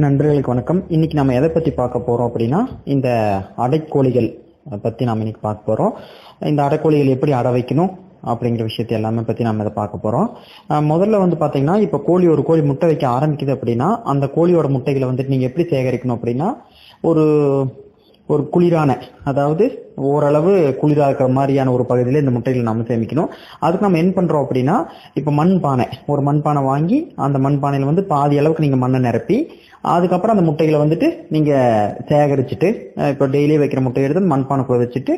நண்பர்களுக்கு வணக்கம். இன்னைக்கு நம்ம எதை பத்தி பார்க்க போறோம் அப்படின்னா, இந்த அடைக்கோழிகள் பத்தி நாம இன்னைக்கு பார்க்க போறோம். இந்த அடைக்கோழிகள் எப்படி அடை வைக்கணும் அப்படிங்கிற விஷயத்தை எல்லாமே பத்தி நம்ம இதை பார்க்க போறோம். முதல்ல பாத்தீங்கன்னா, இப்ப ஒரு கோழி முட்டை வைக்க ஆரம்பிக்குது அப்படின்னா, அந்த கோழியோட முட்டைகளை நீங்க எப்படி சேகரிக்கணும் அப்படின்னா, ஒரு ஒரு குளிரான, அதாவது ஓரளவு குளிரா இருக்கிற மாதிரியான ஒரு பகுதியில இந்த முட்டைகளை நம்ம சேமிக்கணும். அதுக்கு நம்ம என்ன பண்றோம் அப்படின்னா, இப்ப ஒரு மண்பானை வாங்கி அந்த மண்பானையில பாதி அளவுக்கு நீங்க மண்ணை நிரப்பி, அதுக்கப்புறம் அந்த முட்டைகளை நீங்க சேகரிச்சுட்டு, இப்ப டெய்லி வைக்கிற முட்டையை எடுத்து மண்பானைக்குள்ள வச்சுட்டு,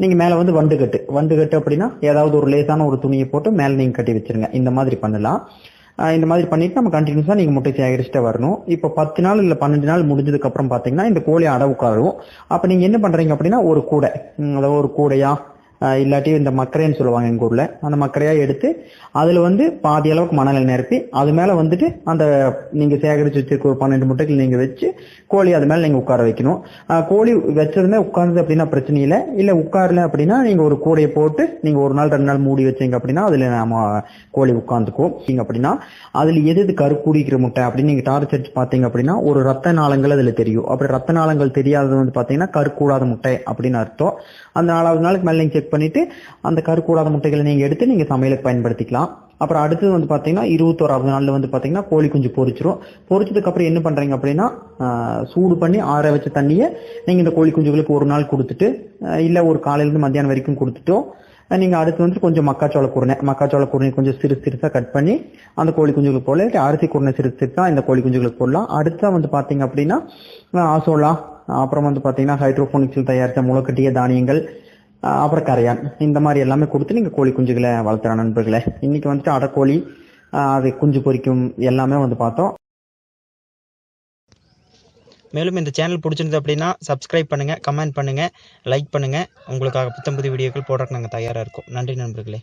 நீங்க மேல வண்டு கட்டு அப்படின்னா ஏதாவது ஒரு லேசான ஒரு துணியை போட்டு மேல நீங்க கட்டி வச்சிருங்க. இந்த மாதிரி பண்ணலாம். இந்த மாதிரி பண்ணிட்டு நம்ம கண்டினியூஸா நீங்க முட்டை சேகரிச்சுட்டே வரணும். இப்போ 10 நாள் இல்ல 12 நாள் முடிஞ்சதுக்கு அப்புறம் பாத்தீங்கன்னா இந்த கோழி அடை உட்காரும். அப்ப நீங்க என்ன பண்றீங்க அப்படின்னா, ஒரு கூடை, அதாவது ஒரு கூடையா இல்லாட்டி இந்த மக்கரைன்னு சொல்லுவாங்க எங்க ஊர்ல, அந்த மக்கரையா எடுத்து அதுல பாதி அளவுக்கு மணலை நிரப்பி அது மேல அந்த நீங்க சேகரிச்சு வச்சிருக்க ஒரு 12 முட்டைகள் நீங்க வச்சு கோழி அது மேல நீங்க உட்கார வைக்கணும். கோழி வச்சதுமே உட்கார்ந்து அப்படின்னா பிரச்சனை இல்லை. இல்ல உட்காரல அப்படின்னா நீங்க ஒரு கூடையை போட்டு நீங்க 1 நாள் 2 நாள் மூடி வச்சீங்க அப்படின்னா அதுல நம்ம கோழி உட்கார்ந்துக்கும். அப்படின்னா அதுல எது கருக்குடிக்கிற முட்டை அப்படின்னு நீங்க டார்ச் அடிச்சு பாத்தீங்க அப்படின்னா ஒரு ரத்த நாளங்கள் அதுல தெரியும். அப்படி ரத்த நாளங்கள் தெரியாதது பாத்தீங்கன்னா கருக்கூடாத முட்டை அப்படின்னு அர்த்தம். அந்த 4வது நாளுக்கு மேல நீங்க செக் பண்ணிட்டு அந்த கருக்கூடாத முட்டைகளை நீங்க எடுத்து நீங்க சமையலுக்கு பயன்படுத்திக்கலாம். அப்புறம் அடுத்தது பாத்தீங்கன்னா 21வது நாள்ல பாத்தீங்கன்னா கோழி குஞ்சு பொரிச்சிரும். பொரிச்சதுக்கு அப்புறம் என்ன பண்றீங்க அப்படின்னா, சூடு பண்ணி ஆற வச்ச தண்ணியை நீங்க இந்த கோழி குஞ்சுகளுக்கு ஒரு நாள் கொடுத்துட்டு, இல்ல ஒரு காலையில இருந்து மத்தியானம் வரைக்கும் கொடுத்துட்டோம். நீங்க அடுத்து கொஞ்சம் மக்காச்சோள குருணை கொஞ்சம் சிறுசா கட் பண்ணி அந்த கோழி குஞ்சுகளுக்கு போடல. அரிசி குருணை சிறுசா இந்த கோழி குஞ்சுகளுக்கு போடலாம். அடுத்தா பாத்தீங்க அப்படின்னா ஆசோலா, அப்புறம் பாத்தீங்கன்னா ஹைட்ரோபோனிக்ஸில் தயாரித்த முளைக்கட்டிய தானியங்கள், அப்புறம் கரையான், இந்த மாதிரி எல்லாமே கொடுத்து நீங்க கோழி குஞ்சுகளை வளர்த்துற நண்பர்களே. இன்னைக்கு அடைக்கோழி, அது குஞ்சு பொரிக்கும் எல்லாமே பார்த்தோம். மேலும் இந்த சேனல் பிடிச்சிருந்தது அப்படின்னா சப்ஸ்கிரைப் பண்ணுங்கள், கமெண்ட் பண்ணுங்கள், லைக் பண்ணுங்கள். உங்களுக்காக புத்தம் புது வீடியோக்கள் போடுறதுக்கு நாங்கள் தயாராக இருக்கோம். நன்றி நண்பர்களே.